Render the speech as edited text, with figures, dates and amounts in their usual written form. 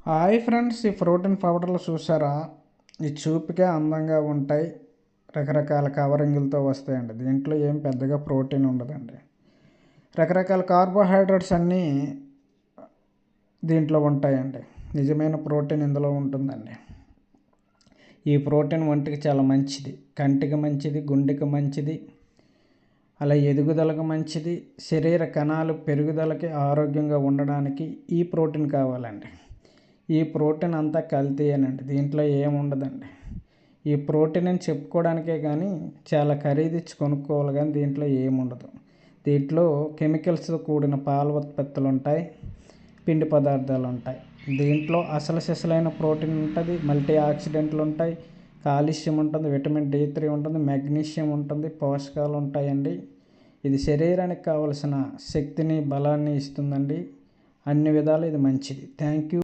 Hi friends, ఈ protein పౌడర్లు చూసారా? ఈ చూపుకే అందంగా ఉంటాయి. రకరకాల కవరింగులతో వస్తాయండి. దీంట్లో ఏం పెద్దగా ప్రోటీన్ ఉండదండి. రకరకాల కార్బోహైడ్రేట్స్ అన్నీ దీంట్లో ఉంటాయండి. నిజమైన ప్రోటీన్ ఇందులో ఉంటుందండి. ఈ ప్రోటీన్ ఒంటికి చాలా మంచిది. కంటికి మంచిది, గుండెకి మంచిది, అలా ఎదుగుదలకు మంచిది. శరీర కణాలు పెరుగుదలకి, ఆరోగ్యంగా ఉండడానికి ఈ ప్రోటీన్ కావాలండి. ఈ ప్రోటీన్ అంతా కల్తీయేనండి. దీంట్లో ఏముండదండి. ఈ ప్రోటీన్ అని చెప్పుకోవడానికే కానీ చాలా ఖరీదిచ్చి కొనుక్కోవాలి, కానీ దీంట్లో ఏముండదు. దీంట్లో కెమికల్స్తో కూడిన పాల ఉత్పత్తులు ఉంటాయి, పిండి పదార్థాలు ఉంటాయి. దీంట్లో అసలు సిసలైన ప్రోటీన్ ఉంటుంది, మల్టీ ఆక్సిడెంట్లు ఉంటాయి, కాల్షియం ఉంటుంది, విటమిన్ D3 ఉంటుంది, మెగ్నీషియం ఉంటుంది, పోషకాలు ఉంటాయండి. ఇది శరీరానికి కావలసిన శక్తిని, బలాన్ని ఇస్తుందండి. అన్ని విధాలు ఇది మంచిది. Thank you.